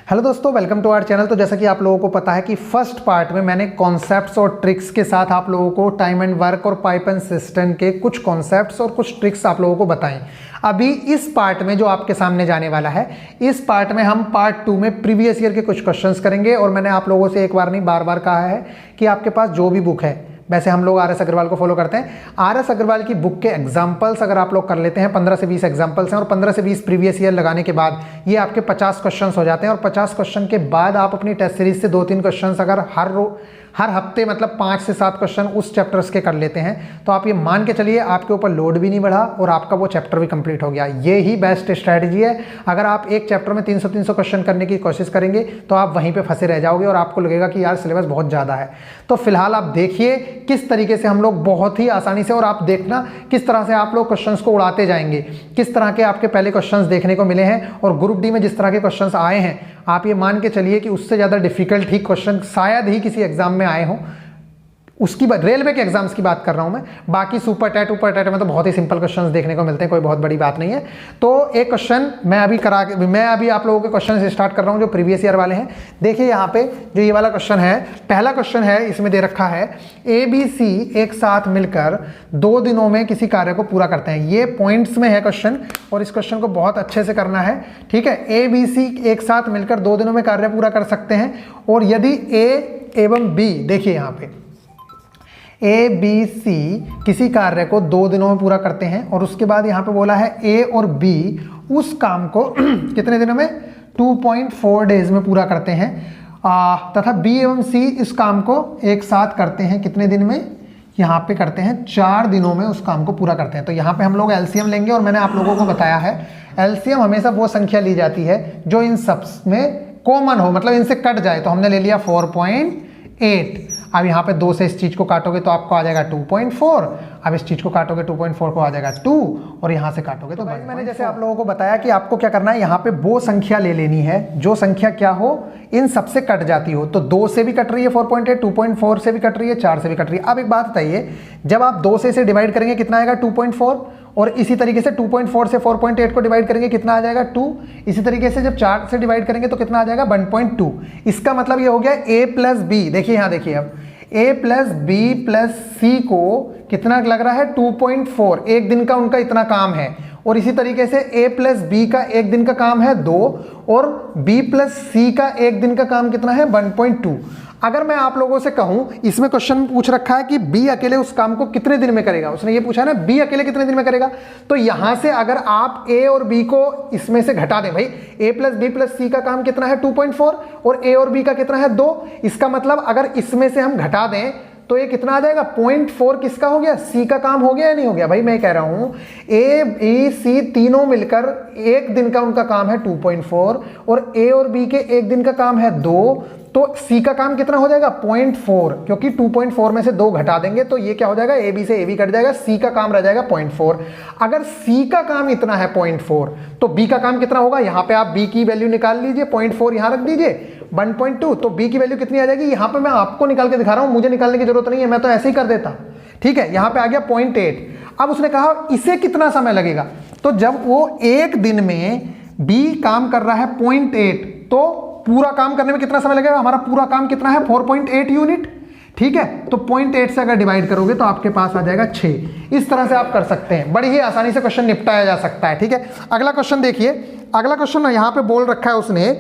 Hello दोस्तों, welcome to our channel. तो जैसा कि आप लोगों को पता है कि फर्स्ट पार्ट में मैंने कॉन्सेप्ट्स और ट्रिक्स के साथ आप लोगों को टाइम एंड वर्क और पाइप एंड सिस्टम के कुछ कॉन्सेप्ट्स और कुछ ट्रिक्स आप लोगों को बताएं। अभी इस पार्ट में जो आपके सामने जाने वाला है, इस पार्ट में हम पार्ट 2 में प्रीवियस ईयर के कुछ क्वेश्चंस करेंगे। और मैंने आप लोगों से एक बार नहीं बार बार कहा है कि आपके पास जो भी बुक है, वैसे हम लोग आर एस अग्रवाल को फॉलो करते हैं, आर एस अग्रवाल की बुक के एग्जाम्पल्स अगर आप लोग कर लेते हैं, 15 से 20 एग्जाम्पल्स हैं और 15 से 20 प्रीवियस ईयर लगाने के बाद ये आपके 50 क्वेश्चंस हो जाते हैं। और 50 क्वेश्चन के बाद आप अपनी टेस्ट सीरीज से 2-3 क्वेश्चंस अगर हर हफ्ते मतलब 5 से 7 क्वेश्चन उस चैप्टर्स के कर लेते हैं, तो आप ये मान के चलिए आपके ऊपर लोड भी नहीं बढ़ा और आपका वो चैप्टर भी कंप्लीट हो गया। ये ही बेस्ट स्ट्रैटेजी है। अगर आप एक चैप्टर में 300 क्वेश्चन करने की कोशिश करेंगे तो आप वहीं पे फंसे रह जाओगे और आपको लगेगा कि यार सिलेबस बहुत ज़्यादा है। तो फिलहाल आप देखिए किस तरीके से हम लोग बहुत ही आसानी से, और आप देखना किस तरह से आप लोग क्वेश्चंस को उड़ाते जाएंगे, किस तरह के आपके पहले क्वेश्चंस देखने को मिले हैं। और ग्रुप डी में जिस तरह के क्वेश्चंस आए हैं, आप ये मान के चलिए कि उससे ज़्यादा डिफिकल्ट ही क्वेश्चन शायद ही किसी एग्जाम में आए हों। उसकी बात रेलवे के एग्जाम्स की बात कर रहा हूं मैं, बाकी सुपर टैट में तो बहुत ही सिंपल क्वेश्चंस देखने को मिलते हैं, कोई बहुत बड़ी बात नहीं है। तो एक क्वेश्चन मैं अभी आप लोगों के क्वेश्चन से स्टार्ट कर रहा हूं जो प्रीवियस ईयर वाले हैं। देखिए यहाँ पे जो ये वाला क्वेश्चन है, पहला क्वेश्चन है, इसमें दे रखा है ABC एक साथ मिलकर 2 दिनों में किसी कार्य को पूरा करते हैं। ये पॉइंट्स में है क्वेश्चन और इस क्वेश्चन को बहुत अच्छे से करना है, ठीक है। ABC एक साथ मिलकर 2 दिनों में कार्य पूरा कर सकते हैं। और यदि A एवं B, देखिए यहाँ पे ABC किसी कार्य को 2 दिनों में पूरा करते हैं और उसके बाद यहाँ पे बोला है A और B उस काम को कितने दिनों में, 2.4 डेज में पूरा करते हैं। तथा B एवं C इस काम को एक साथ करते हैं कितने दिन में, यहाँ पे करते हैं 4 दिनों में उस काम को पूरा करते हैं। तो यहाँ पे हम लोग एलसीएम लेंगे और मैंने आप लोगों को बताया है एलसीएम हमेशा वो संख्या ली जाती है जो इन सब में कॉमन हो, मतलब इनसे कट जाए। तो हमने ले लिया 4.8। अब यहाँ पे 2 से इस चीज को काटोगे तो आपको आ जाएगा 2.4। अब इस चीज को काटोगे 2.4 को आ जाएगा 2 और यहाँ से काटोगे तो मैंने जैसे आप लोगों को बताया कि आपको क्या करना है, यहाँ पे वो संख्या ले लेनी है जो संख्या क्या हो, इन सबसे कट जाती हो। तो 2 से भी कट रही है 4.8, 2.4 से भी कट रही है, 4 से भी कट रही है। अब एक बात बताइए, जब आप 2 से इसे डिवाइड करेंगे कितना आएगा, 2.4। और इसी तरीके से 2.4 से 4.8 को डिवाइड करेंगे कितना आ जाएगा, 2। इसी तरीके से जब 4 से डिवाइड करेंगे तो कितना आ जाएगा, 1.2। इसका मतलब ये हो गया A प्लस बी। देखिए यहाँ देखिए, अब A प्लस बी प्लस सी को कितना लग रहा है, 2.4। एक दिन का उनका इतना काम है। और इसी तरीके से A प्लस बी का एक दिन का काम है 2 और B प्लस सी का एक दिन का काम कितना है, 1.2। अगर मैं आप लोगों से कहूं, इसमें क्वेश्चन पूछ रखा है कि B अकेले उस काम को कितने दिन में करेगा, उसने ये पूछा है ना B अकेले कितने दिन में करेगा। तो यहां से अगर आप A और B को इसमें से घटा दें, भाई A प्लस बी प्लस सी का काम कितना है 2.4 और A और B का कितना है 2। इसका मतलब अगर इसमें से हम घटा दें तो ये कितना आ जाएगा, 0.4 किसका हो गया, C का काम हो गया या नहीं हो गया। भाई मैं कह रहा हूं A B C तीनों मिलकर एक दिन का उनका काम है 2.4 और A और B के एक दिन का काम है 2। तो C का काम कितना हो जाएगा, 0.4, क्योंकि 2.4 में से 2 घटा देंगे तो ये क्या हो जाएगा, AB से AB कट जाएगा, C का काम रह जाएगा 0.4। अगर C का काम इतना है 0.4 तो B का काम कितना होगा, यहाँ पे आप B की वैल्यू निकाल लीजिए, 0.4 यहाँ रख दीजिए, 1.2। तो B की वैल्यू कितनी आ जाएगी, यहाँ पे मैं आपको निकाल के दिखा रहा हूँ, मुझे निकालने की जरूरत नहीं है, मैं तो ऐसे ही कर देता, ठीक है। यहाँ पे आ गया 0.8। अब उसने कहा इसे कितना समय लगेगा, तो जब वो एक दिन में B काम कर रहा है 0.8 तो पूरा काम करने में कितना समय लगेगा, हमारा पूरा काम कितना है 4.8 यूनिट, ठीक है। तो 0.8 से अगर डिवाइड करोगे तो आपके पास आ जाएगा 6। इस तरह से आप कर सकते हैं, बड़ी ही आसानी से क्वेश्चन निपटाया जा सकता है, ठीक है। अगला क्वेश्चन देखिए, अगला क्वेश्चन यहां पे बोल रखा है उसने।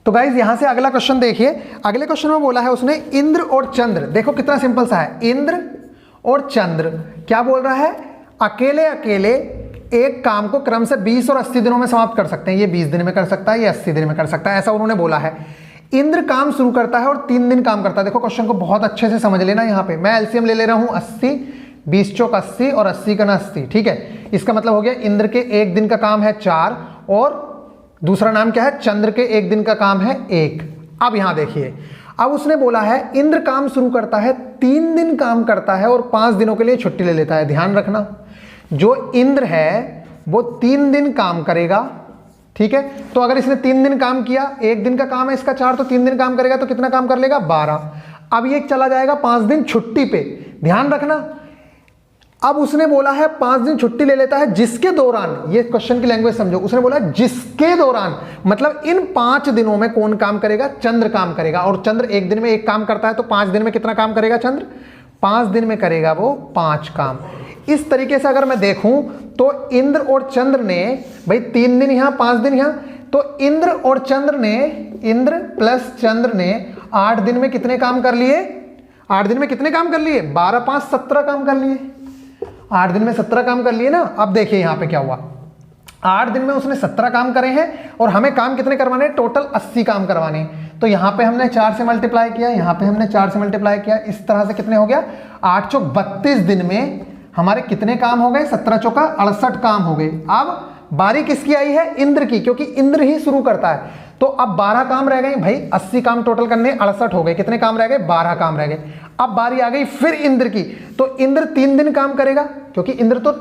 तो गाइज यहां से अगला क्वेश्चन देखिए, अगले क्वेश्चन में बोला है उसने इंद्र और चंद्र। देखो कितना सिंपल सा है, इंद्र और चंद्र क्या बोल रहा है, अकेले अकेले एक काम को क्रम से 20 और 80 दिनों में समाप्त कर सकते हैं। ये 20 दिन में कर सकता है, ये 80 दिन में कर सकता है, ऐसा उन्होंने बोला है। इंद्र काम शुरू करता है और 3 दिन काम करता है। देखो क्वेश्चन को बहुत अच्छे से समझ लेना। यहाँ पे मैं एलसीएम ले रहा हूं 80, 20 चौक 80 और 80 का 80, ठीक है। इसका मतलब हो गया इंद्र के एक दिन का काम है 4 और दूसरा नाम क्या है, चंद्र के एक दिन का काम है 1। अब यहां देखिए, अब उसने बोला है इंद्र काम शुरू करता है, 3 दिन काम करता है और 5 दिनों के लिए छुट्टी ले लेता है। ध्यान रखना, जो इंद्र है वो 3 दिन काम करेगा, ठीक है। तो अगर इसने 3 दिन काम किया, एक दिन का काम है इसका 4, तो 3 दिन काम करेगा तो कितना काम कर लेगा, 12। अब ये चला जाएगा 5 दिन छुट्टी पे। ध्यान रखना, अब उसने बोला है 5 दिन छुट्टी ले लेता है जिसके दौरान, ये क्वेश्चन की लैंग्वेज समझो, उसने बोला जिसके दौरान, मतलब इन 5 दिनों में कौन काम करेगा? चंद्र काम करेगा। और चंद्र एक दिन में एक काम करता है, तो 5 दिन में कितना काम करेगा चंद्र? 5 दिन में करेगा वो 5 काम। इस तरीके से अगर मैं देखूं तो इंद्र और चंद्र ने, भाई 3 दिन यहां 5 दिन यहां, तो इंद्र और चंद्र ने, इंद्र प्लस चंद्र ने 8 दिन में कितने काम कर लिए? 8 दिन में कितने काम कर लिए? 12 5 17 काम कर लिए। 8 दिन में 17 काम कर लिए ना। अब देखिए यहां पे क्या हुआ, 8 दिन में उसने 17 काम करे हैं और हमें काम कितने करवाने? टोटल 80 काम करवाने हैं। तो यहां पे हमने 4 से मल्टीप्लाई किया, यहां पे हमने 4 से मल्टीप्लाई किया, इस तरह से कितने हो गया? 8 चौक 32 दिन में हमारे कितने काम हो गए? 17 चौका 68 काम हो गए। अब बारी किसकी आई है? इंद्र की, क्योंकि इंद्र ही शुरू करता है। तो अब 12 काम रह गए भाई, 80 काम टोटल करने, 68 हो गए, कितने काम रह गए? 12 काम रह गए। अब बारी आ गई फिर इंद्र की, तो इंद्र 3 दिन काम करेगा, क्योंकि इंद्र तो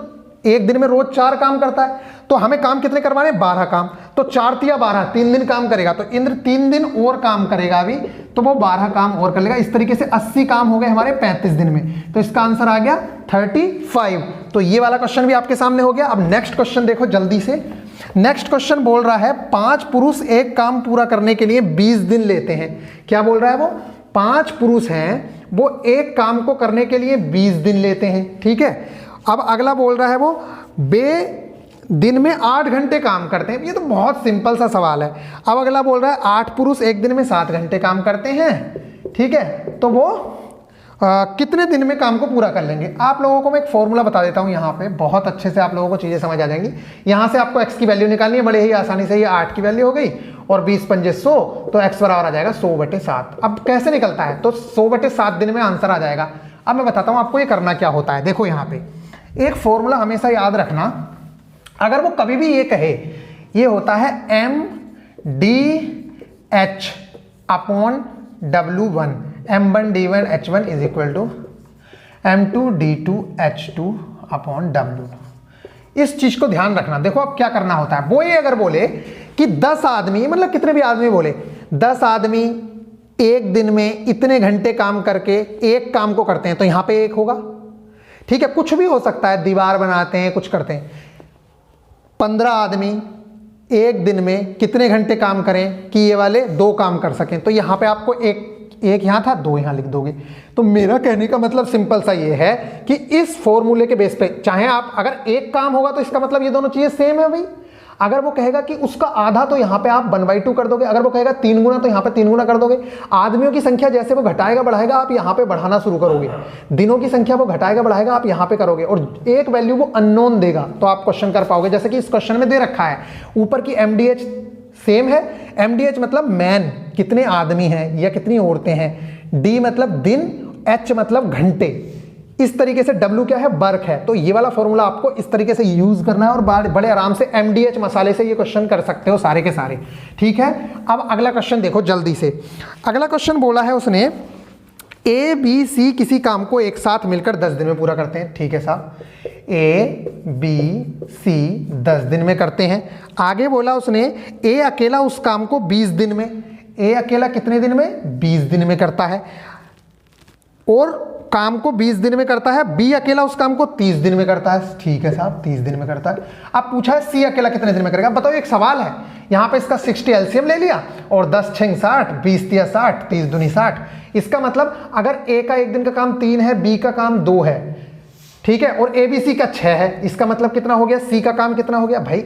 एक दिन में रोज 4 काम करता है। तो हमें काम कितने करवाने? 12 काम। तो 4 तिया 12, 3 दिन काम करेगा, तो इंद्र 3 दिन और काम करेगा अभी, तो वो 12 काम और कर लेगा। इस तरीके से 80 काम हो गए हमारे 35 दिन में। तो इसका आंसर आ गया 35। तो ये वाला क्वेश्चन भी आपके सामने हो गया। अब नेक्स्ट क्वेश्चन देखो जल्दी से। नेक्स्ट क्वेश्चन बोल रहा है 5 पुरुष एक काम पूरा करने के लिए 20 दिन लेते हैं। क्या बोल रहा है वो? 5 पुरुष हैं, वो एक काम को करने के लिए 20 दिन लेते हैं। ठीक है। अब अगला बोल रहा है वो बे दिन में 8 घंटे काम करते हैं। ये तो बहुत सिंपल सा सवाल है। अब अगला बोल रहा है 8 पुरुष एक दिन में 7 घंटे काम करते हैं। ठीक है, तो वो कितने दिन में काम को पूरा कर लेंगे? आप लोगों को मैं एक फॉर्मूला बता देता हूं, यहाँ पे बहुत अच्छे से आप लोगों को चीजें समझ आ जाएंगी। यहाँ से आपको x की वैल्यू निकालनी है, बड़े ही आसानी से। ये 8 की वैल्यू हो गई और 20 पंजे 100, तो x बराबर आ जाएगा 100/7। अब कैसे निकलता है? तो 100/7 दिन में आंसर आ जाएगा। अब मैं बताता हूं आपको ये करना क्या होता है। देखो यहाँ पे एक फॉर्मूला हमेशा याद रखना, अगर वो कभी भी ये कहे, ये होता है MDH/W1, M1D1H1 is equal to M2D2H2/W2। इस चीज को ध्यान रखना। देखो अब क्या करना होता है, वो ये अगर बोले कि 10 आदमी, मतलब कितने भी आदमी बोले, 10 आदमी एक दिन में इतने घंटे काम करके एक काम को करते हैं, तो यहां पे 1 होगा। ठीक है, कुछ भी हो सकता है, दीवार बनाते हैं, कुछ करते हैं। 15 आदमी एक दिन में कितने घंटे काम करें कि ये वाले 2 काम कर सकें, तो यहां पे आपको एक यहां था, 2 यहां लिख दोगे। तो मेरा कहने का मतलब सिंपल सा ये है कि इस फॉर्मूले के बेस पे, चाहे आप अगर एक काम होगा तो इसका मतलब ये दोनों चीजें सेम है भाई। अगर वो कहेगा कि उसका आधा, तो यहां पे आप 1/2 कर दोगे। अगर वो कहेगा 3 गुना, तो यहां पे 3 गुना कर दोगे। आदमियों की संख्या जैसे वो घटाएगा बढ़ाएगा, आप यहां पे बढ़ाना शुरू करोगे। दिनों की संख्या वो घटाएगा बढ़ाएगा, आप यहां पे करोगे। और एक वैल्यू वो अननोन देगा, तो आप क्वेश्चन कर पाओगे। जैसे कि इस क्वेश्चन में दे रखा है ऊपर की MDH सेम है। MDH मतलब मैन, कितने आदमी हैं या कितनी औरतें हैं। D मतलब दिन, H मतलब घंटे। इस तरीके से W क्या है? वर्क है। तो ये वाला फॉर्मूला आपको इस तरीके से यूज करना है और बड़े आराम से MDH मसाले से ये क्वेश्चन कर सकते हो सारे के सारे। ठीक है, अब अगला क्वेश्चन देखो जल्दी से। अगला क्वेश्चन बोला है उसने A, B, C किसी काम को एक साथ मिलकर 10 दिन में पूरा करते हैं। ठीक है साहब, A, B, C 10 दिन में करते हैं। आगे बोला उसने A अकेला उस काम को 20 दिन में, A अकेला कितने दिन में? 20 दिन में करता है। और काम को 20 दिन में करता है। B अकेला उस काम को 30 दिन में करता है। ठीक है साहब, 30 दिन में करता है। अब पूछा है C अकेला कितने दिन में करेगा? बताओ, एक सवाल है। यहां पे इसका 60 एलसीएम ले लिया और 10 6 60, 20 तिया 60, 30 दूनी 60। इसका मतलब अगर A का एक दिन का काम 3 है, B का काम 2 है, ठीक है, और ABC का 6 है, इसका मतलब कितना हो गया? C का काम कितना हो गया भाई?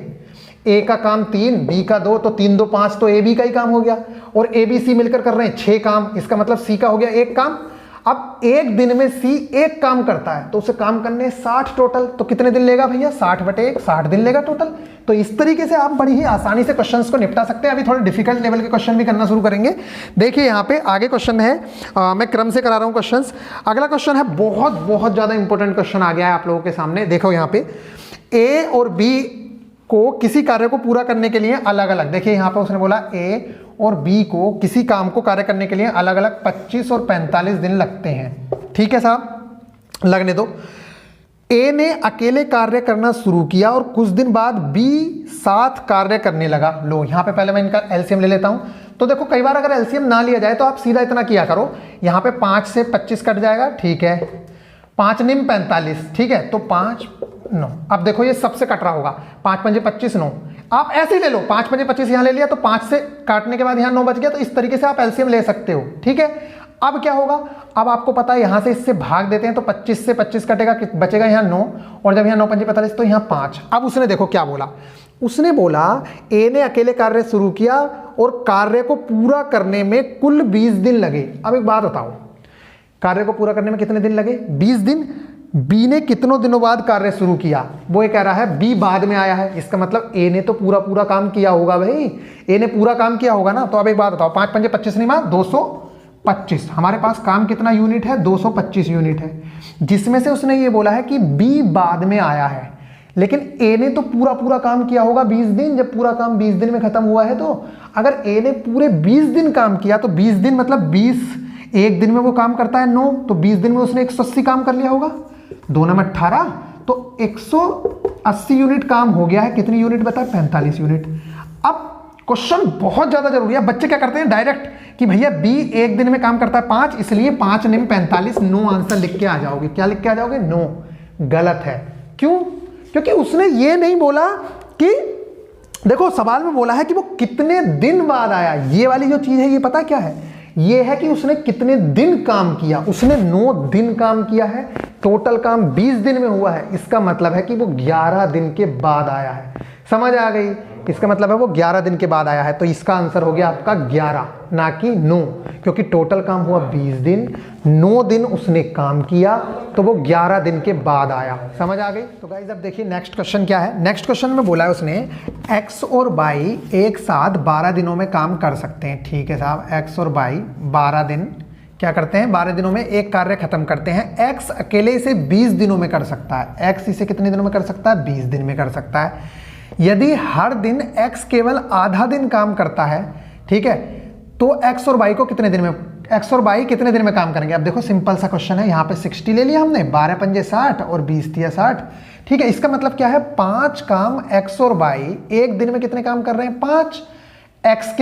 A का काम 3, B का 2, तो 3 2 5, तो AB का ही काम हो गया। और ABC मिलकर कर रहे हैं 6 काम, इसका मतलब C का हो गया 1 काम। अब एक दिन में C 1 काम करता है, तो उसे काम करने 60 टोटल, तो कितने दिन लेगा भैया? 60/1, 60 दिन लेगा टोटल। तो इस तरीके से आप बड़ी ही आसानी से क्वेश्चंस को निपटा सकते हैं। अभी थोड़े डिफिकल्ट लेवल के क्वेश्चन भी करना शुरू करेंगे। देखिए यहाँ पे आगे क्वेश्चन है, मैं क्रम से करा रहा हूँ क्वेश्चंस। अगला क्वेश्चन है बहुत ज्यादा इंपॉर्टेंट क्वेश्चन आ गया है आप लोगों के सामने। देखो यहाँ पे A और B को किसी कार्य को पूरा करने के लिए अलग अलग, देखिए यहाँ पे उसने बोला A और B को किसी काम को कार्य करने के लिए अलग अलग 25 और 45 दिन लगते हैं। ठीक है साहब, लगने दो। A ने अकेले कार्य करना शुरू किया और कुछ दिन बाद B साथ कार्य करने लगा। लो यहाँ पे पहले मैं इनका एलसीएम ले लेता हूं। तो देखो कई बार अगर एलसीएम ना लिया जाए तो आप सीधा इतना किया करो, यहाँ पे 5 से 25 कट जाएगा, ठीक है, 5 निम 45, ठीक है, तो 5 9। अब देखो ये सबसे कट रहा होगा, 5 पंजे 25 9। आप ऐसे ही ले लो, 5 पंजे 25 यहां ले लिया तो 5 से काटने के बाद यहां 9 बच गया, तो इस तरीके से आप एलसीएम ले सकते हो, ठीक है। अब क्या होगा, अब आपको पता है यहां से इससे भाग देते हैं तो 25 से 25 कटेगा, बचेगा यहां 9, और जब यहां 9 पंजे 45 तो यहां 5। अब उसने देखो क्या बोला, उसने बोला ए ने अकेले कार्य शुरू किया और कार्य को पूरा करने में कुल 20 दिन लगे। अब एक बात बताओ, कार्य को पूरा करने में कितने दिन लगे? 20 दिन। बी ने कितनों दिनों बाद कार्य शुरू किया? वो ये कह रहा है बी बाद में आया है, इसका मतलब ए ने तो पूरा काम किया होगा भाई, ए ने पूरा काम किया होगा ना। तो अब एक बात बताओ, 5 पंजे 25 नहीं मार 225, हमारे पास काम कितना यूनिट है? 225 यूनिट है, जिसमें से उसने ये बोला है कि बी बाद में आया है, लेकिन ए ने तो पूरा काम किया होगा 20 दिन। जब पूरा काम 20 दिन में खत्म हुआ है, तो अगर ए ने पूरे 20 दिन काम किया तो 20 दिन मतलब 20, एक दिन में वो काम करता है 9, तो 20 दिन में उसने 180 काम कर लिया होगा, 2 9 18, तो 180 यूनिट काम हो गया है। कितनी यूनिट बता? 45 यूनिट। अब क्वेश्चन बहुत ज्यादा जरूरी है। बच्चे क्या करते हैं डायरेक्ट कि भैया बी एक दिन में काम करता है 5, इसलिए 5 निम 45 9 आंसर लिख के आ जाओगे। क्या लिख के आ जाओगे? 9। गलत है। क्यों? क्योंकि उसने ये नहीं बोला कि, देखो सवाल में बोला है कि वो कितने दिन बाद आया। ये वाली जो चीज है ये पता क्या है? ये है कि उसने कितने दिन काम किया। उसने 9 दिन काम किया है, टोटल काम 20 दिन में हुआ है, इसका मतलब है कि वो 11 दिन के बाद आया है। समझ आ गई? इसका मतलब है वो 11 दिन के बाद आया है, तो इसका आंसर हो गया आपका 11 ना कि 9, क्योंकि टोटल काम हुआ 20 दिन, 9 दिन उसने काम किया, तो वो 11 दिन के बाद आया। समझ आ गई? तो गाइस अब देखिए नेक्स्ट क्वेश्चन क्या है। नेक्स्ट क्वेश्चन में बोला है उसने x और y एक साथ 12 दिनों में काम कर सकते हैं। ठीक है साहब, x और y 12 दिन क्या करते हैं? 12 दिनों में एक कार्य खत्म करते हैं। x अकेले इसे 20 दिनों में कर सकता है। x इसे कितने दिनों में कर सकता है? 20 दिन में कर सकता है। यदि हर दिन x केवल आधा दिन काम करता है, ठीक है, तो x और y को कितने दिन में, x और y कितने दिन में काम करेंगे? अब देखो सिंपल सा क्वेश्चन है, यहाँ पे 60 ले लिया हमने, 12 पंजे 60 और 20 तिया 60, ठीक है। इसका मतलब क्या है? 5 काम x और y एक दिन में कितने काम कर रहे हैं? 5। x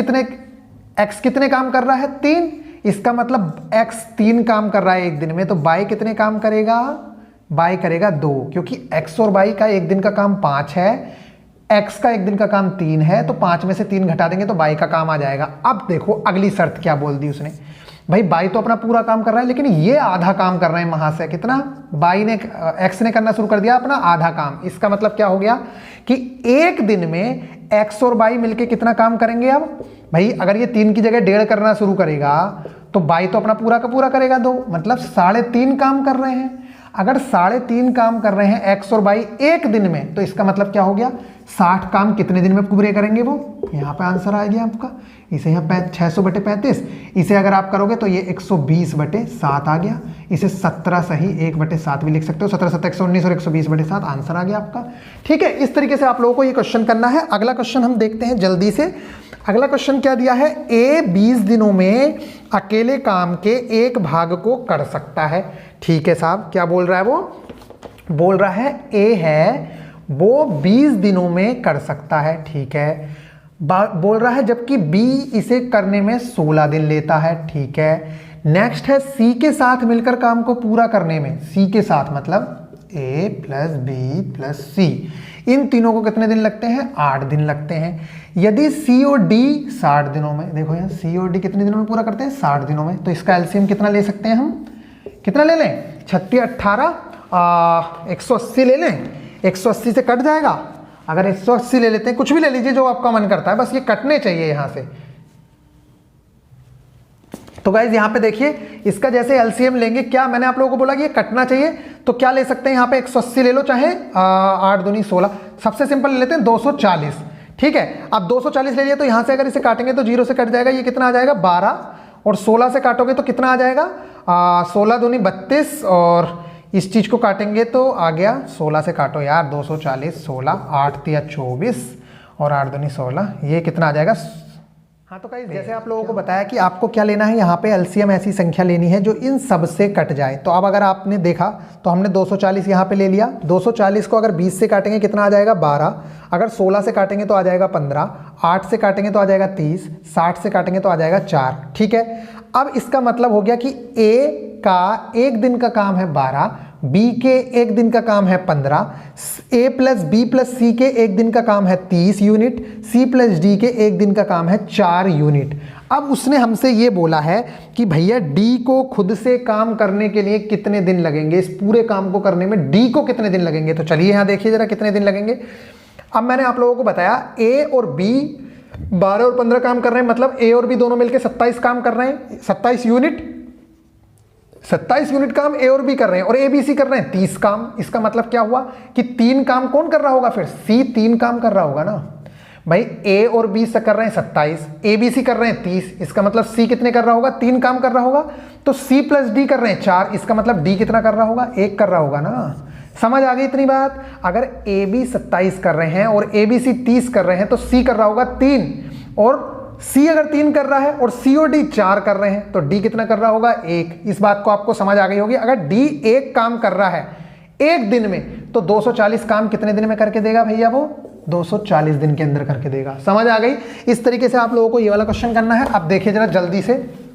कितने काम कर रहा है? 3। इसका मतलब x 3 काम कर रहा है एक दिन में, तो y कितने काम करेगा? y करेगा 2, क्योंकि x और y का एक दिन का काम 5 है, x का एक दिन का काम 3 है, तो 5 में से 3 घटा देंगे तो y का काम आ जाएगा। अब देखो अगली शर्त क्या बोल दी उसने, भाई y तो अपना पूरा काम कर रहा है, लेकिन ये आधा काम कर रहे हैं वहां से। कितना? x ने करना शुरू कर दिया अपना आधा काम। इसका मतलब क्या हो गया कि एक दिन में x और y मिलके कितना काम करेंगे? अब भाई अगर ये 3 की जगह 1.5 करना शुरू करेगा तो y तो अपना पूरा का पूरा करेगा 2, मतलब 3.5 काम कर रहे हैं। अगर 3.5 काम कर रहे हैं x और y एक दिन में, तो इसका मतलब क्या हो गया? 60 काम कितने दिन में पूरे करेंगे वो? यहाँ पे आंसर आ गया आपका। इसे यहाँ 600/35, इसे अगर आप करोगे तो ये 120/7 आ गया। इसे 17 सही 1/7 भी लिख सकते हो, 17 7 119 और 120/7 आंसर आ गया आपका। ठीक है, इस तरीके से आप लोगों को ये क्वेश्चन करना है। अगला क्वेश्चन हम देखते हैं जल्दी से। अगला क्वेश्चन क्या दिया है? ए 20 दिनों में अकेले काम के एक भाग को कर सकता है। ठीक है साहब, क्या बोल रहा है वो? बोल रहा है ए है वो 20 दिनों में कर सकता है। ठीक है, बोल रहा है जबकि बी इसे करने में 16 दिन लेता है। ठीक है, नेक्स्ट है सी के साथ मिलकर काम को पूरा करने में, सी के साथ मतलब ए प्लस बी प्लस सी, इन तीनों को कितने दिन लगते हैं? 8 दिन लगते हैं। यदि सी और डी 60 दिनों में, देखो यहाँ सी और डी कितने दिनों में पूरा करते हैं? 60 दिनों में। तो इसका एलसीएम कितना ले सकते हैं हम? कितना ले लें? 36 18 180 ले लें। 180 से कट जाएगा। अगर 180 ले लेते हैं, कुछ भी ले लीजिए जो आपका मन करता है, बस ये कटने चाहिए यहां से। तो गाइज यहाँ पे देखिए, इसका जैसे एलसीएम लेंगे, क्या मैंने आप लोगों को बोला कि ये कटना चाहिए, तो क्या ले सकते हैं यहाँ पे? 180 ले लो, चाहे 8 दूनी 16, सबसे सिंपल ले लेते हैं 240। ठीक है, अब 240 ले लिया तो यहाँ से अगर इसे काटेंगे तो 0 से कट जाएगा, ये कितना आ जाएगा? 12, और 16 से काटोगे तो कितना आ जाएगा? 16 दूनी 32, और इस चीज को काटेंगे तो आ गया 16 से काटो यार, 240 16 8 तिया 24 और 8 दूनी 16, ये कितना आ जाएगा? हाँ, तो गाइस जैसे आप लोगों को बताया कि आपको क्या लेना है, यहाँ पे एलसीएम ऐसी संख्या लेनी है जो इन सब से कट जाए। तो अब अगर आपने देखा तो हमने 240 यहाँ पे ले लिया। 240 को अगर 20 से काटेंगे कितना आ जाएगा? 12, अगर 16 से काटेंगे तो आ जाएगा 15, 8 से काटेंगे तो आ जाएगा 30, 60 से काटेंगे तो आ जाएगा 4। ठीक है, अब इसका मतलब हो गया कि ए का एक दिन का काम है 12, बी के एक दिन का काम है 15, ए प्लस बी प्लस सी के एक दिन का काम है 30 यूनिट, सी प्लस डी के एक दिन का काम है 4 यूनिट। अब उसने हमसे ये बोला है कि भैया डी को खुद से काम करने के लिए कितने दिन लगेंगे, इस पूरे काम को करने में डी को कितने दिन लगेंगे। तो चलिए यहाँ देखिए जरा कितने दिन लगेंगे। अब मैंने आप लोगों को बताया ए और बी 12 और 15 काम कर रहे हैं, मतलब ए और बी दोनों मिलकर 27 काम कर रहे हैं, 27 यूनिट काम ए और बी कर रहे हैं, और ए बी सी कर रहे हैं 30 काम। इसका मतलब क्या हुआ कि 3 काम कौन कर रहा होगा, फिर सी 3 काम कर रहा होगा ना भाई। ए और बी से कर रहे हैं 27, ए बी सी कर रहे हैं 30, इसका मतलब सी कितने कर रहा होगा, 3 काम कर रहा होगा। तो सी प्लस डी कर रहे हैं 4, इसका मतलब डी कितना कर रहा होगा, 1 कर रहा होगा ना। समझ आ गई इतनी बात। अगर ए बी 27 कर रहे हैं और ए बी सी 30 कर रहे हैं तो सी कर रहा होगा 3, और सी अगर 3 कर रहा है और सी और डी 4 कर रहे हैं तो डी कितना कर रहा होगा, 1। इस बात को आपको समझ आ गई होगी। अगर डी 1 काम कर रहा है एक दिन में तो 240 काम कितने दिन में करके देगा भैया, वो 240 दिन के अंदर करके देगा। समझ आ गई। इस तरीके से आप लोगों को ये वाला क्वेश्चन करना है। अब देखिए जरा जल्दी से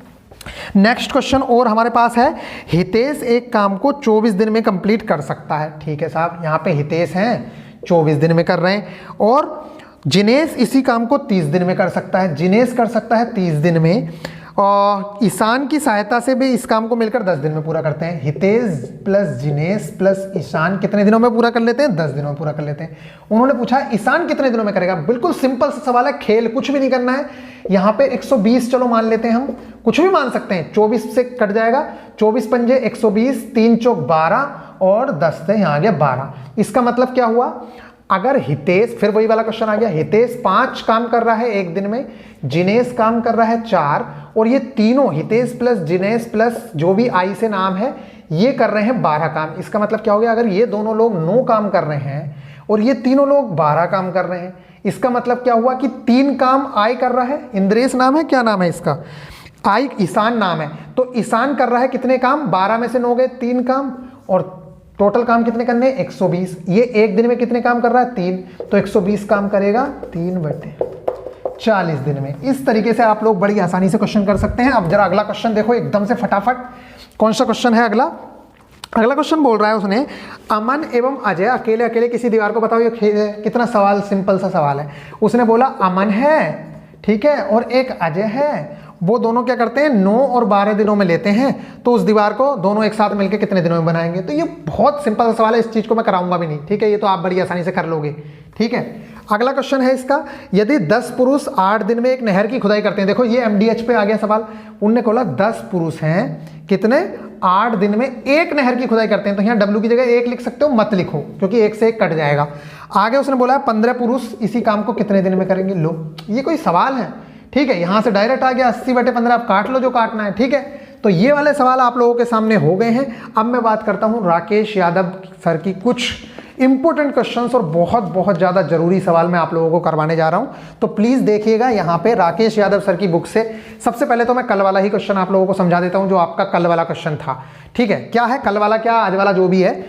नेक्स्ट क्वेश्चन और हमारे पास है, हितेश एक काम को 24 दिन में कंप्लीट कर सकता है। ठीक है साहब, यहाँ पे हितेश हैं 24 दिन में कर रहे हैं, और जिनेश इसी काम को 30 दिन में कर सकता है। जिनेश कर सकता है 30 दिन में, और ईशान की सहायता से भी इस काम को मिलकर 10 दिन में पूरा करते हैं। हितेश प्लस जिनेश प्लस ईशान कितने दिनों में पूरा कर लेते हैं, 10 दिनों में पूरा कर लेते हैं। उन्होंने पूछा ईशान कितने दिनों में करेगा। बिल्कुल सिंपल सा सवाल है, खेल कुछ भी नहीं करना है। यहाँ पे 120 चलो मान लेते हैं, हम कुछ भी मान सकते हैं, 24 से कट जाएगा, 24 पंजे 120, 3 चौक 12 और 10 से यहाँ आ गया 12। इसका मतलब क्या हुआ, अगर हितेश, फिर वही वाला क्वेश्चन आ गया, हितेश 5 काम कर रहा है एक दिन में, जिनेश काम कर रहा है 4, और ये तीनों हितेश प्लस जिनेश प्लस जो भी आई से नाम है ये कर रहे हैं 12 काम। इसका मतलब क्या हो गया, अगर ये दोनों लोग 9 काम कर रहे हैं और ये तीनों लोग 12 काम कर रहे हैं, इसका मतलब क्या हुआ कि 3 काम आई कर रहा है। इंद्रेश नाम है, क्या नाम है इसका, आई ईशान नाम है। तो ईशान कर रहा है कितने काम, 12 में से 9 गए 3 काम, और टोटल काम कितने करने हैं 120। ये एक दिन में कितने काम कर रहा है 3, तो 120 काम करेगा 3/40 दिन में। इस तरीके से आप लोग बड़ी आसानी से क्वेश्चन कर सकते हैं। अब जरा अगला क्वेश्चन देखो एकदम से फटाफट, कौन सा क्वेश्चन है अगला। अगला क्वेश्चन बोल रहा है उसने, अमन एवं अजय अकेले अकेले किसी दीवार को बताओ। ये कितना सवाल, सिंपल सा सवाल है। उसने बोला अमन है, ठीक है, और एक अजय है, वो दोनों क्या करते हैं 9 और 12 दिनों में लेते हैं, तो उस दीवार को दोनों एक साथ मिलकर कितने दिनों में बनाएंगे। तो ये बहुत सिंपल सवाल है, इस चीज को मैं कराऊंगा भी नहीं, ठीक है, ये तो आप बड़ी आसानी से कर लोगे। ठीक है, अगला क्वेश्चन है इसका, यदि 10 पुरुष 8 दिन में एक नहर की खुदाई करते हैं। देखो ये MDH पे आ गया सवाल। उनने बोला 10 पुरुष हैं, कितने, 8 दिन में एक नहर की खुदाई करते हैं। तो यहाँ W की जगह 1 लिख सकते हो, मत लिखो क्योंकि 1 से 1 कट जाएगा। आगे उसने बोला 15 पुरुष इसी काम को कितने दिन में करेंगे। लो, ये कोई सवाल है, ठीक है, यहां से डायरेक्ट आ गया 80/15, आप काट लो जो काटना है। ठीक है, तो ये वाले सवाल आप लोगों के सामने हो गए हैं। अब मैं बात करता हूं राकेश यादव सर की कुछ इंपॉर्टेंट क्वेश्चंस और बहुत ज्यादा जरूरी सवाल मैं आप लोगों को करवाने जा रहा हूं। तो प्लीज देखिएगा यहाँ पे राकेश यादव सर की बुक से। सबसे पहले तो मैं कल वाला ही क्वेश्चन आप लोगों को समझा देता हूं, जो आपका कल वाला क्वेश्चन था। ठीक है, क्या है कल वाला, क्या आज वाला, जो भी है,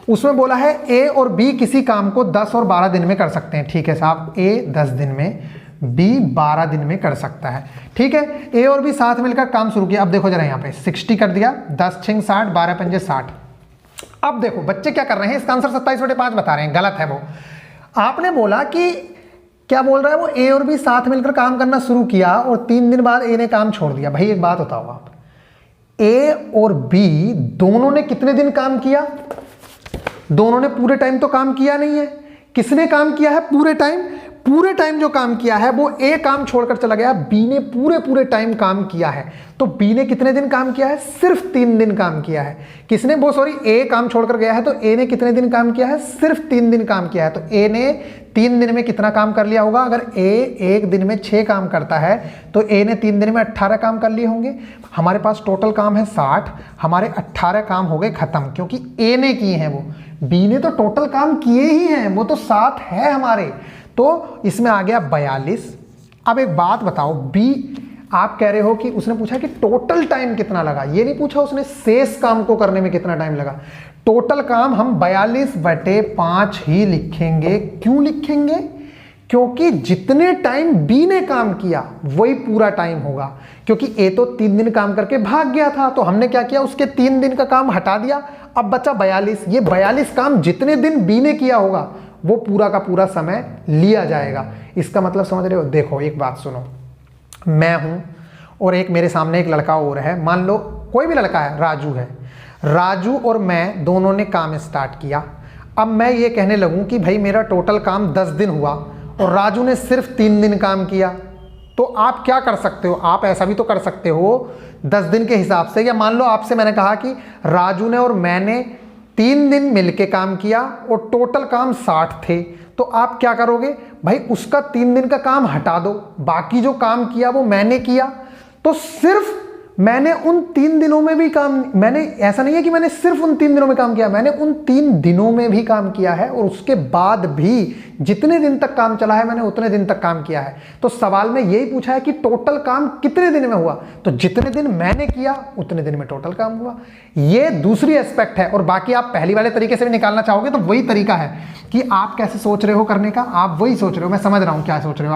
उसमें बोला है ए और बी किसी काम को 10 और 12 दिन में कर सकते हैं। ठीक है साहब, ए 10 दिन में, बी 12 दिन में कर सकता है। ठीक है, ए और बी साथ मिलकर काम शुरू किया। अब देखो जरा यहाँ पे 60 कर दिया, 10 6 60, 12 पंजे 60। अब देखो बच्चे क्या कर रहे हैं, इसका आंसर 27/5 बता रहे हैं, गलत है वो। आपने बोला कि क्या बोल रहा है वो, ए और बी साथ मिलकर काम करना शुरू किया और 3 दिन बाद ए ने काम छोड़ दिया। भाई एक बात बताओ आप, ए और बी दोनों ने कितने दिन काम किया, दोनों ने पूरे टाइम तो काम किया नहीं है। किसने काम किया है पूरे टाइम, पूरे टाइम जो काम किया है वो ए काम छोड़कर चला गया, बी ने पूरे टाइम काम किया है। तो बी ने कितने दिन काम किया है, सिर्फ 3 दिन काम किया है। किसने, वो सॉरी, ए काम छोड़कर गया है, तो ए ने कितने दिन काम किया है, सिर्फ 3 दिन काम किया है। तो ए ने 3 दिन में कितना काम कर लिया होगा, अगर ए एक दिन में 6 काम करता है तो ए ने 3 दिन में 18 काम कर लिए होंगे। हमारे पास टोटल काम है 60, हमारे 18 काम हो गए खत्म, क्योंकि ए ने किए हैं वो, बी ने तो टोटल काम किए ही हैं, वो तो 7 है हमारे, तो इसमें आ गया 42। अब एक बात बताओ, बी आप कह रहे हो कि उसने पूछा कि टोटल टाइम कितना लगा, ये नहीं पूछा उसने शेष काम को करने में कितना टाइम लगा। टोटल काम हम 42/5 ही लिखेंगे। क्यों लिखेंगे, क्योंकि जितने टाइम बी ने काम किया वही पूरा टाइम होगा, क्योंकि ए तो 3 दिन काम करके भाग गया था, तो हमने क्या किया, उसके 3 दिन का काम हटा दिया, अब बचा 42। ये 42 काम जितने दिन बी ने किया होगा वो पूरा का पूरा समय लिया जाएगा। इसका मतलब समझ रहे हो? देखो एक बात सुनो, मैं हूं और एक मेरे सामने एक लड़का और है, मान लो कोई भी लड़का है, राजू है, राजू और मैं दोनों ने काम स्टार्ट किया। अब मैं ये कहने लगूं कि भाई मेरा टोटल काम 10 दिन हुआ और राजू ने सिर्फ 3 दिन काम किया, तो आप क्या कर सकते हो, आप ऐसा भी तो कर सकते हो 10 दिन के हिसाब से, या मान लो आपसे मैंने कहा कि राजू ने और मैंने 3 दिन मिलके काम किया और टोटल काम 60 थे, तो आप क्या करोगे भाई, उसका 3 दिन का काम हटा दो, बाकी जो काम किया वो मैंने किया। तो सिर्फ मैंने उन 3 दिनों में भी काम, मैंने ऐसा नहीं है कि मैंने सिर्फ उन 3 दिनों में काम किया, मैंने उन 3 दिनों में भी काम किया है और उसके बाद भी जितने दिन तक काम चला है मैंने उतने दिन तक काम किया है। तो सवाल में यही पूछा है कि टोटल काम कितने दिन में हुआ, तो जितने दिन मैंने किया उतने दिन में टोटल काम हुआ। ये दूसरी एस्पेक्ट है, और बाकी आप पहली वाले तरीके से भी निकालना चाहोगे तो वही तरीका है कि आप कैसे सोच रहे हो करने का, आप वही सोच रहे हो, मैं समझ रहा हूं क्या सोच रहे हो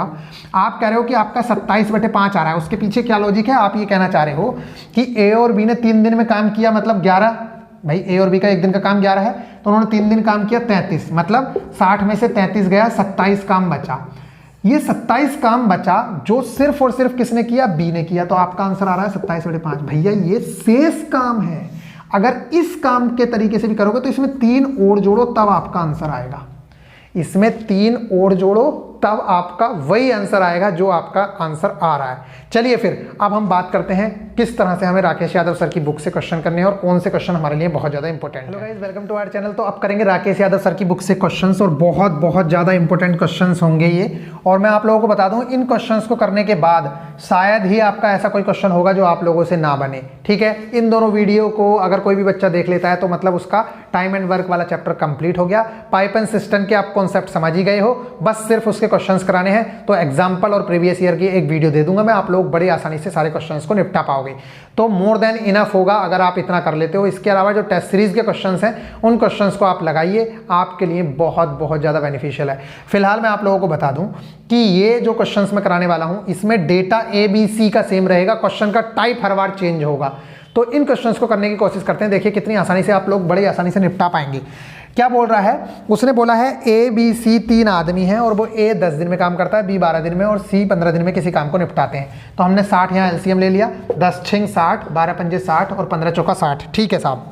आप कह रहे हो कि आपका 27/5 आ रहा है, उसके पीछे क्या लॉजिक है, आप ये कहना चाह रहे हो कि ए और बी ने 3 दिन में काम किया मतलब 11, भाई ए और बी का एक दिन का काम 11 है, तो उन्होंने 3 दिन काम किया 33, मतलब 60 में से 33 गया, 27 काम बचा। ये 27 काम बचा जो सिर्फ और सिर्फ किसने किया, बी ने किया, तो आपका आंसर आ रहा है 27/5। भैया ये शेष काम है, अगर इस काम के तरीके से भी करोगे तो इसमें 3 और जोड़ो तब आपका आंसर आएगा, इसमें 3 और जोड़ो तब आपका वही आंसर आएगा जो आपका आंसर आ रहा है। चलिए फिर अब हम बात करते हैं किस तरह से हमें राकेश यादव सर की बुक से क्वेश्चन करने हैं और कौन से क्वेश्चन हमारे लिए बहुत ज्यादा इंपॉर्टेंट है। Hello guys, welcome to our channel. तो अब करेंगे राकेश यादव सर की बुक से क्वेश्चंस, और बहुत ज्यादा इंपॉर्टेंट क्वेश्चंस होंगे ये। और मैं आप लोगों को बता दूं, इन क्वेश्चंस को करने के बाद शायद ही आपका ऐसा कोई क्वेश्चन होगा जो आप लोगों से ना बने, ठीक है। इन दोनों वीडियो को अगर कोई भी बच्चा देख लेता है तो मतलब उसका टाइम एंड वर्क वाला चैप्टर कंप्लीट हो गया। पाइप एंड सिस्टम के आप कॉन्सेप्ट समझ ही गए हो, बस सिर्फ उसके क्वेश्चंस कराने हैं। तो एग्जाम्पल और प्रीवियस ईयर की एक वीडियो दे दूंगा मैं, आप लोग बड़ी आसानी से सारे क्वेश्चंस को निपटा पाओगे। तो मोर देन इनफ होगा अगर आप इतना कर लेते हो। इसके अलावा जो टेस्ट सीरीज के क्वेश्चंस हैं उन क्वेश्चंस को आप लगाइए, आपके लिए बहुत ज्यादा बेनिफिशियल है। फिलहाल मैं आप लोगों को बता दूं कि ये जो क्वेश्चंस मैं कराने वाला हूं इसमें डेटा ABC का सेम रहेगा, क्वेश्चन का टाइप हर बार चेंज होगा। तो इन क्वेश्चंस को करने की कोशिश करते हैं, देखिए कितनी आसानी से आप लोग बड़ी आसानी से निपटा पाएंगे। क्या बोल रहा है, उसने बोला है ABC 3 आदमी हैं और वो A 10 दिन में काम करता है, B 12 दिन में और C 15 दिन में किसी काम को निपटाते हैं। तो हमने 60 यहाँ LCM ले लिया, 10 6 60, 12 5 60 और 15 चौका 60, ठीक है साहब।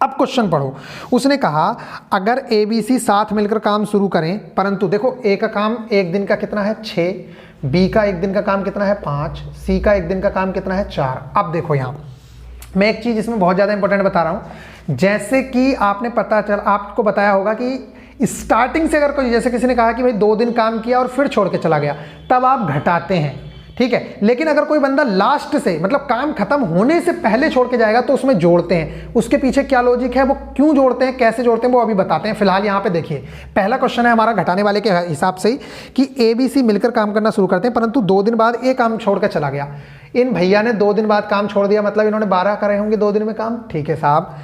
अब क्वेश्चन पढ़ो, उसने कहा अगर ABC साथ मिलकर काम शुरू करें, परंतु देखो A का काम एक दिन का कितना है 6, B का एक दिन का काम कितना है 5, C का एक दिन का काम कितना है 4। अब देखो यहाँ मैं एक चीज इसमें बहुत ज्यादा इंपॉर्टेंट बता रहा हूं, जैसे कि आपको बताया होगा कि स्टार्टिंग से अगर कोई, जैसे किसी ने कहा कि भाई 2 दिन काम किया और फिर छोड़ के चला गया, तब आप घटाते हैं, ठीक है। लेकिन अगर कोई बंदा लास्ट से, मतलब काम खत्म होने से पहले छोड़ के जाएगा तो उसमें जोड़ते हैं। उसके पीछे क्या लॉजिक है, वो क्यों जोड़ते हैं, कैसे जोड़ते हैं, वो अभी बताते हैं। फिलहाल यहाँ पे देखिए पहला क्वेश्चन है हमारा घटाने वाले के हिसाब से ही कि ABC मिलकर काम करना शुरू करते हैं, परंतु 2 दिन बाद A काम छोड़ के चला गया। इन भैया ने 2 दिन बाद काम छोड़ दिया, मतलब इन्होंने 12 करे होंगे 2 दिन में काम, ठीक है साहब।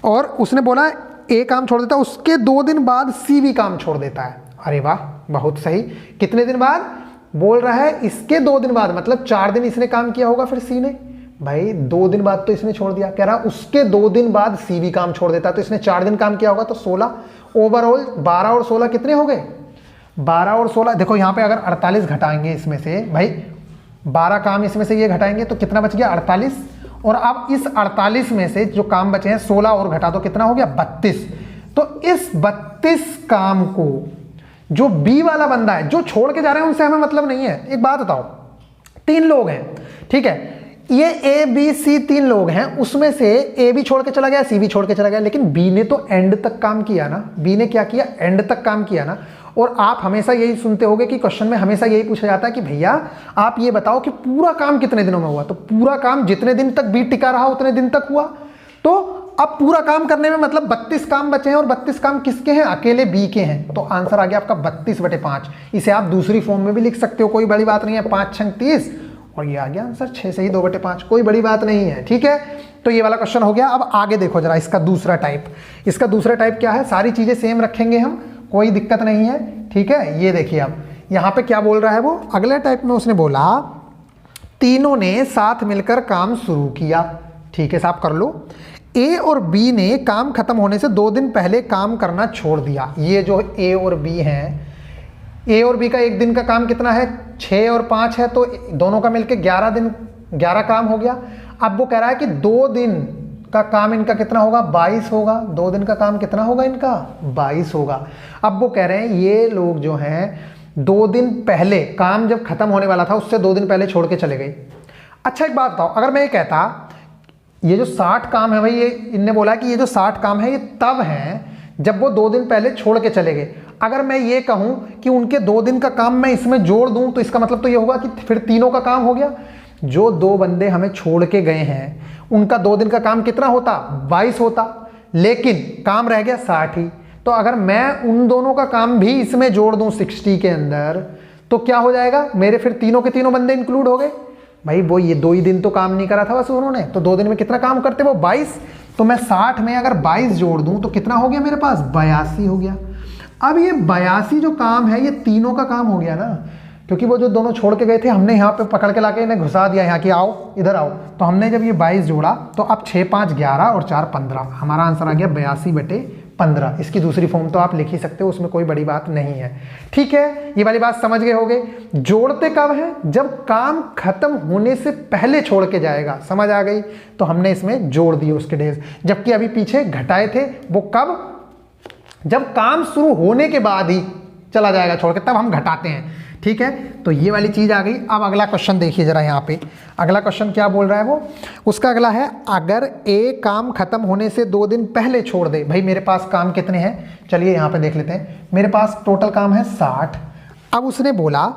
और उसने बोला A काम छोड़ देता है, उसके 2 दिन बाद C भी काम छोड़ देता है। अरे वाह, बहुत सही। कितने दिन बाद बोल रहा है, इसके 2 दिन बाद, मतलब 4 दिन इसने काम किया होगा फिर C ने, भाई 2 दिन बाद तो इसने छोड़ दिया। कह रहा उसके 2 दिन बाद C भी काम छोड़ देता है, तो इसने 4 दिन काम किया होगा, तो 16 ओवरऑल। 12 और 16 कितने हो गए, 12 और 16। देखो यहाँ पे अगर 48 घटाएंगे इसमें से, भाई 12 काम इसमें से ये घटाएंगे तो कितना बच गया 48, और अब इस 48 में से जो काम बचे हैं 16 और घटा दो, कितना हो गया 32। तो इस 32 काम को जो B वाला बंदा है, जो छोड़ के जा रहे हैं उनसे हमें मतलब नहीं है। एक बात बताओ, 3 लोग हैं, ठीक है, ये ABC 3 लोग हैं, उसमें से A भी छोड़ के चला गया, C भी छोड़ के चला गया, लेकिन B ने तो एंड तक काम किया ना। B ने क्या किया, एंड तक काम किया ना। और आप हमेशा यही सुनते होंगे कि क्वेश्चन में हमेशा यही पूछा जाता है कि भैया आप ये बताओ कि पूरा काम कितने दिनों में हुआ, तो पूरा काम जितने दिन तक B टिका रहा उतने दिन तक हुआ। तो अब पूरा काम करने में मतलब 32 काम बचे हैं, और 32 काम किसके हैं, अकेले B के हैं। तो आंसर आ गया आपका 32/5। इसे आप दूसरी फॉर्म में भी लिख सकते हो, कोई बड़ी बात नहीं है। 5 6 30 और ये आ गया आंसर 6 से ही 2/5, कोई बड़ी बात नहीं है, ठीक है। तो ये वाला क्वेश्चन हो गया। अब आगे देखो जरा इसका दूसरा टाइप। इसका दूसरा टाइप क्या है, सारी चीजें सेम रखेंगे हम, कोई दिक्कत नहीं है, ठीक है। ये देखिए अब यहाँ पे क्या बोल रहा है वो, अगले टाइप में उसने बोला तीनों ने साथ मिलकर काम शुरू किया। ठीक है साहब, कर लो। ए और बी ने काम खत्म होने से 2 दिन पहले काम करना छोड़ दिया। ये जो ए और बी हैं, ए और बी का एक दिन का काम कितना है, 6 और 5 है, तो दोनों का मिलके 11 दिन, 11 काम हो गया। अब वो कह रहा है कि 2 दिन का काम इनका कितना होगा, 22 होगा। 2 दिन का काम कितना होगा इनका, 22 होगा। अब वो कह रहे हैं ये लोग जो हैं 2 दिन पहले काम जब खत्म होने वाला था उससे 2 दिन पहले छोड़ के चले गए। अच्छा एक बात बताओ, अगर मैं ये कहता ये जो 60 काम है भाई, ये इनने बोला कि ये जो 60 काम है ये तब हैं जब वो 2 दिन पहले छोड़ के चले गए। अगर मैं ये कहूं कि उनके 2 दिन का काम मैं इसमें जोड़ दूं तो इसका मतलब तो ये होगा कि फिर तीनों का काम हो गया। जो 2 बंदे हमें छोड़ के गए हैं उनका 2 दिन का काम कितना होता, 22 होता, लेकिन काम रह गया 60 ही। तो अगर मैं उन दोनों का काम भी इसमें जोड़ दूं 60 के अंदर तो क्या हो जाएगा, मेरे फिर तीनों के तीनों बंदे इंक्लूड हो गए। भाई वो ये 2 ही दिन तो काम नहीं करा था बस उन्होंने, तो 2 दिन में कितना काम करते वो 22। तो मैं 60 में अगर 22 जोड़ दूं तो कितना हो गया मेरे पास, 82 हो गया। अब ये 82 जो काम है ये तीनों का काम हो गया ना, क्योंकि वो जो दोनों छोड़ के गए थे हमने यहाँ पे पकड़ के लाके इन्हें घुसा दिया यहाँ कि आओ इधर आओ। तो हमने जब ये 22 जोड़ा तो अब 6 5 11 और 4 15, हमारा आंसर आ गया 82/15। इसकी दूसरी फॉर्म तो आप लिख ही सकते हो, उसमें कोई बड़ी बात नहीं है। ठीक है, ये वाली बात समझ गए होगे। जोड़ते कब है, जब काम खत्म होने से पहले छोड़ के जाएगा, समझ आ गई। तो हमने इसमें जोड़ दिए उसके डेज, जबकि अभी पीछे घटाए थे वो कब, जब काम शुरू होने के बाद ही चला जाएगा छोड़ के, तब हम घटाते हैं। ठीक है, तो ये वाली चीज आ गई। अब अगला क्वेश्चन देखिए जरा, यहाँ पे अगला क्वेश्चन क्या बोल रहा है वो, उसका अगला है अगर ए काम खत्म होने से 2 दिन पहले छोड़ दे। भाई मेरे पास काम कितने हैं, चलिए यहाँ पे देख लेते हैं। मेरे पास टोटल काम है 60। अब उसने बोला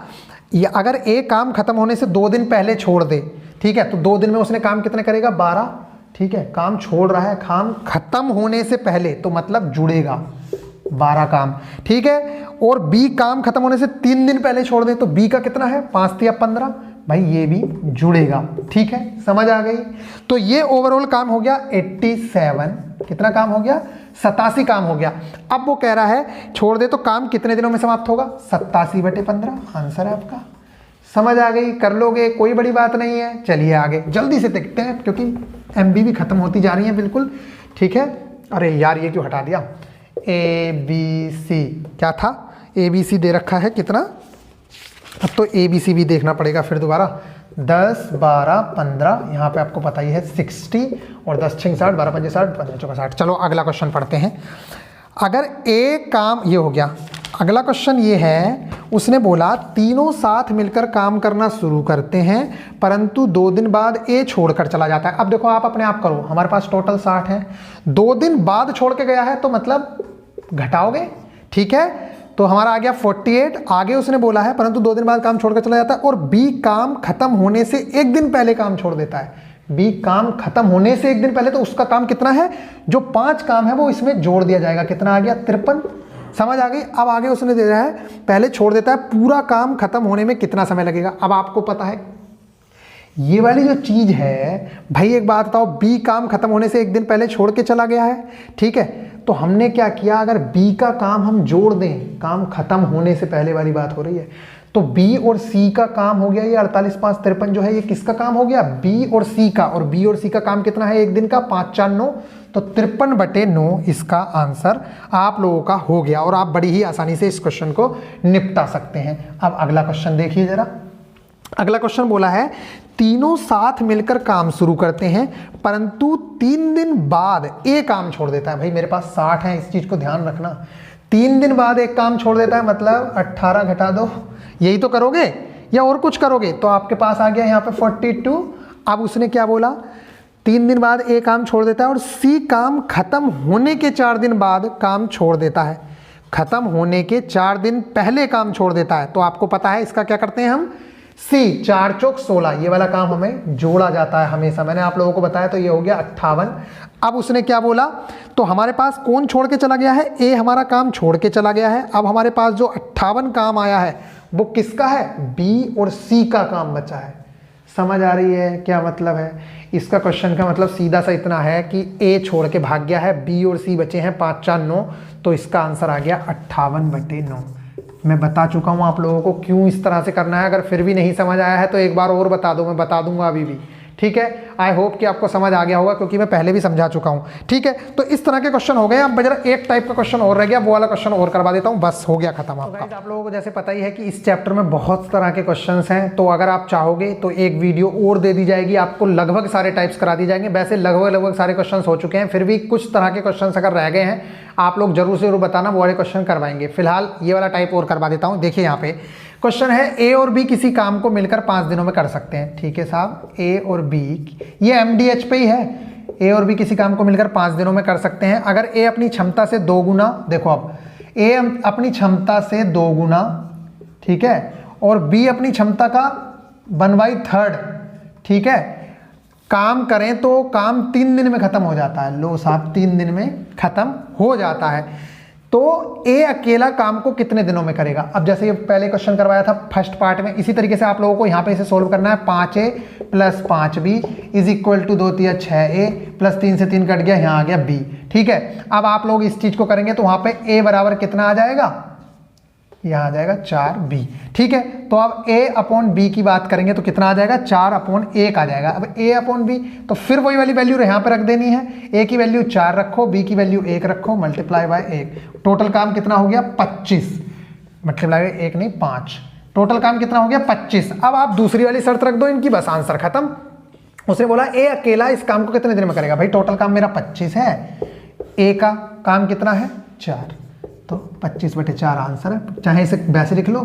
ये अगर ए काम खत्म होने से 2 दिन पहले छोड़ दे, ठीक है, तो 2 दिन में उसने काम कितने करेगा, 12। ठीक है, काम छोड़ रहा है, काम खत्म होने से पहले, तो मतलब जुड़ेगा 12 काम। ठीक है, और बी काम खत्म होने से 3 दिन पहले छोड़ दे तो बी का कितना है, 5 या 15। भाई ये भी जुड़ेगा। ठीक है, समझ आ गई। तो ये ओवरऑल काम हो गया 87। कितना काम हो गया, 87 काम हो गया। अब वो कह रहा है छोड़ दे तो काम कितने दिनों में समाप्त होगा, 87/15 आंसर है आपका। समझ आ गई, कर लोगे, कोई बड़ी बात नहीं है। चलिए आगे जल्दी से देखते हैं क्योंकि एमबी भी खत्म होती जा रही है बिल्कुल। ठीक है, अरे यार ये क्यों हटा दिया, ABC क्या था, ABC दे रखा है कितना, अब तो ABC भी देखना पड़ेगा फिर दोबारा। 10 12 15, यहाँ पे आपको पता ही है 60, और 10 6 60, 12 5 60, 15 4 60। चलो अगला क्वेश्चन पढ़ते हैं। अगर ए काम, ये हो गया। अगला क्वेश्चन ये है, उसने बोला तीनों साथ मिलकर काम करना शुरू करते हैं परंतु 2 दिन बाद ए छोड़कर चला जाता है। अब देखो आप अपने आप करो, हमारे पास टोटल 60 है, 2 दिन बाद छोड़ के गया है तो मतलब घटाओगे। ठीक है, तो हमारा आ गया 48। आगे उसने बोला है परंतु 2 दिन बाद काम छोड़कर चला जाता है, और बी काम खत्म होने से 1 दिन पहले काम छोड़ देता है। बी काम खत्म होने से 1 दिन पहले, तो उसका काम कितना है, जो 5 काम है वो इसमें जोड़ दिया जाएगा। कितना आ गया, 53। समझ आ गई। अब आगे उसने दे रहा है पहले छोड़ देता है, पूरा काम खत्म होने में कितना समय लगेगा। अब आपको पता है ये वाली जो चीज है, भाई एक बात बताओ, बी काम खत्म होने से 1 दिन पहले छोड़ के चला गया है। ठीक है, तो हमने क्या किया, अगर बी का काम हम जोड़ दें, काम खत्म होने से पहले वाली बात हो रही है, तो बी और सी का काम हो गया ये 48 5 53 जो है, ये किसका काम हो गया, बी और सी का। और बी और सी का काम कितना है 1 दिन का, 5 4 9, तो 53/9 इसका आंसर आप लोगों का हो गया। और आप बड़ी ही आसानी से इस क्वेश्चन को निपटा सकते हैं। अब अगला क्वेश्चन देखिए जरा। अगला क्वेश्चन बोला है तीनों साथ मिलकर काम शुरू करते हैं परंतु 3 दिन बाद एक काम छोड़ देता है। भाई मेरे पास 60 है, इस चीज को ध्यान रखना। 3 दिन बाद एक काम छोड़ देता है, मतलब 18 घटा दो, यही तो करोगे या और कुछ करोगे। तो आपके पास आ गया यहाँ पे 42। अब उसने क्या बोला, 3 दिन बाद एक काम छोड़ देता है, और सी काम खत्म होने के 4 दिन बाद काम छोड़ देता है। खत्म होने के 4 दिन पहले काम छोड़ देता है। तो आपको पता है इसका क्या करते हैं हम, सी 4 चौक 16, ये वाला काम हमें जोड़ा जाता है हमेशा। मैंने आप लोगों को बताया, तो ये हो गया 58। अब उसने क्या बोला, तो हमारे पास कौन छोड़ के चला गया है, ए हमारा काम छोड़ के चला गया है। अब हमारे पास जो 58 काम आया है वो किसका है, बी और सी का काम बचा है। समझ आ रही है क्या मतलब है इसका। क्वेश्चन का मतलब सीधा सा इतना है कि ए छोड़ के भाग गया है, बी और सी बचे हैं 5 4 9, तो इसका आंसर आ गया 58/9। मैं बता चुका हूँ आप लोगों को क्यों इस तरह से करना है। अगर फिर भी नहीं समझ आया है तो एक बार और बता दो, मैं बता दूंगा अभी भी, ठीक है। आई होप कि आपको समझ आ गया होगा क्योंकि मैं पहले भी समझा चुका हूं, ठीक है। तो इस तरह के क्वेश्चन हो गए। अब जरा एक टाइप का क्वेश्चन और रह गया, वो वाला क्वेश्चन और करवा देता हूं, बस हो गया खत्म आपका। तो आप लोगों को जैसे पता ही है कि इस चैप्टर में बहुत तरह के क्वेश्चंस हैं, तो अगर आप चाहोगे तो एक वीडियो और दे दी जाएगी, आपको लगभग सारे टाइप्स करा दी जाएंगे। वैसे लगभग सारे क्वेश्चन हो चुके हैं, फिर भी कुछ तरह के क्वेश्चन अगर रह गए हैं आप लोग जरूर से जरूर बताना, वो वाले क्वेश्चन करवाएंगे। फिलहाल ये वाला टाइप और करवा देता हूँ। देखिए यहाँ पे क्वेश्चन है, ए और बी किसी काम को मिलकर 5 दिनों में कर सकते हैं, ठीक है साहब। ए और बी, ये MDH पे ही है। ए और बी किसी काम को मिलकर 5 दिनों में कर सकते हैं अगर ए अपनी क्षमता से 2 गुना, देखो अब ए अपनी क्षमता से 2 गुना, ठीक है, और बी अपनी क्षमता का 1/3, ठीक है, काम करें तो काम 3 दिन में खत्म हो जाता है। लो साहब 3 दिन में खत्म हो जाता है। तो ए अकेला काम को कितने दिनों में करेगा? अब जैसे ये पहले क्वेश्चन करवाया था फर्स्ट पार्ट में, इसी तरीके से आप लोगों को यहाँ पे इसे सोल्व करना है। 5A + 5B = 2 3 6A + 3 से 3 कट गया, यहाँ आ गया B, ठीक है। अब आप लोग इस चीज को करेंगे तो वहां पे A बराबर कितना आ जाएगा, यहाँ आ जाएगा 4B, ठीक है। तो अब A/B की बात करेंगे तो कितना आ जाएगा, 4/1 आ जाएगा। अब A/B तो फिर वही वाली वैल्यू यहाँ पे रख देनी है। A की वैल्यू 4 रखो, B की वैल्यू 1 रखो, मल्टीप्लाई बाय 1। टोटल काम कितना हो गया 25, मल्टीप्लाई बाय 1 नहीं 5, टोटल काम कितना हो गया 25। अब आप दूसरी वाली शर्त रख दो इनकी, बस आंसर खत्म। उसने बोला ए अकेला इस काम को कितने दिन में करेगा। भाई टोटल काम मेरा 25 है, ए का काम कितना है 4, तो 25/4 आंसर है। चाहे इसे वैसे लिख लो,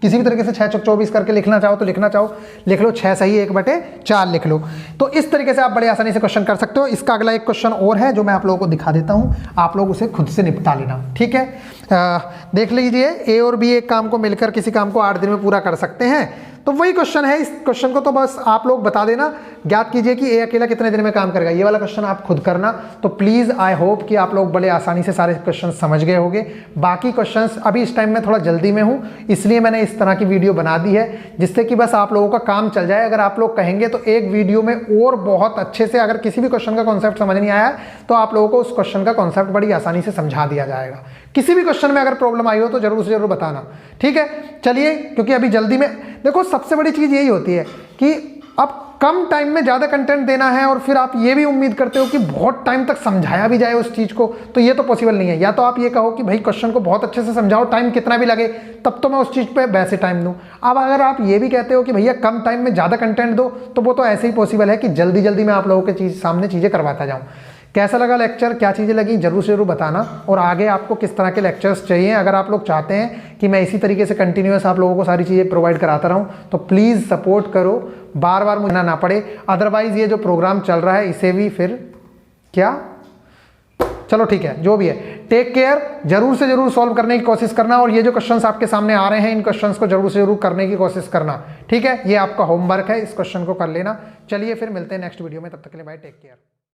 किसी भी तरीके से 6 × 24 करके लिखना चाहो तो लिखना चाहो लिख लो, 6 सही 1/4 लिख लो। तो इस तरीके से आप बड़े आसानी से क्वेश्चन कर सकते हो। इसका अगला एक क्वेश्चन और है जो मैं आप लोगों को दिखा देता हूं, आप लोग उसे खुद से निपटा लेना, ठीक है। देख लीजिए, ए और बी एक काम को मिलकर किसी काम को 8 दिन में पूरा कर सकते हैं। तो वही क्वेश्चन है, इस क्वेश्चन को तो बस आप लोग बता देना, ज्ञात कीजिए कि ए अकेला कितने दिन में काम करेगा। ये वाला क्वेश्चन आप खुद करना। तो प्लीज आई होप कि आप लोग बड़े आसानी से सारे क्वेश्चन समझ गए होंगे। बाकी क्वेश्चंस अभी इस टाइम में थोड़ा जल्दी में हूं, इसलिए मैंने इस तरह की वीडियो बना दी है जिससे कि बस आप लोगों का काम चल जाए। अगर आप लोग कहेंगे तो एक वीडियो में और बहुत अच्छे से, अगर किसी भी क्वेश्चन का कॉन्सेप्ट समझ नहीं आया तो आप लोगों को उस क्वेश्चन का कॉन्सेप्ट बड़ी आसानी से समझा दिया जाएगा। किसी भी क्वेश्चन में अगर प्रॉब्लम आई हो तो जरूर से जरूर बताना, ठीक है। चलिए, क्योंकि अभी जल्दी में देखो, सबसे बड़ी चीज यही होती है कि अब कम टाइम में ज्यादा कंटेंट देना है और फिर आप ये भी उम्मीद करते हो कि बहुत टाइम तक समझाया भी जाए उस चीज को, तो ये तो पॉसिबल नहीं है। या तो आप ये कहो कि भाई क्वेश्चन को बहुत अच्छे से समझाओ, टाइम कितना भी लगे, तब तो मैं उस चीज पे वैसे टाइम दूं। अब अगर आप ये भी कहते हो कि भैया कम टाइम में ज्यादा कंटेंट दो, तो वो तो ऐसे ही पॉसिबल है कि जल्दी जल्दी मैं आप लोगों के सामने चीजें करवाता जाऊं। कैसा लगा लेक्चर, क्या चीज़ें लगी, जरूर से जरूर बताना। और आगे आपको किस तरह के लेक्चर्स चाहिए, अगर आप लोग चाहते हैं कि मैं इसी तरीके से कंटिन्यूअस आप लोगों को सारी चीज़ें प्रोवाइड कराता रहूं, तो प्लीज़ सपोर्ट करो, बार बार मुझे ना पड़े। अदरवाइज ये जो प्रोग्राम चल रहा है इसे भी फिर क्या, चलो ठीक है, जो भी है, टेक केयर। जरूर से जरूर सॉल्व करने की कोशिश करना, और ये जो क्वेश्चंस आपके सामने आ रहे हैं इन क्वेश्चंस को जरूर से जरूर करने की कोशिश करना, ठीक है। ये आपका होमवर्क है, इस क्वेश्चन को कर लेना। चलिए फिर मिलते हैं नेक्स्ट वीडियो में, तब तक के लिए बाय, टेक केयर।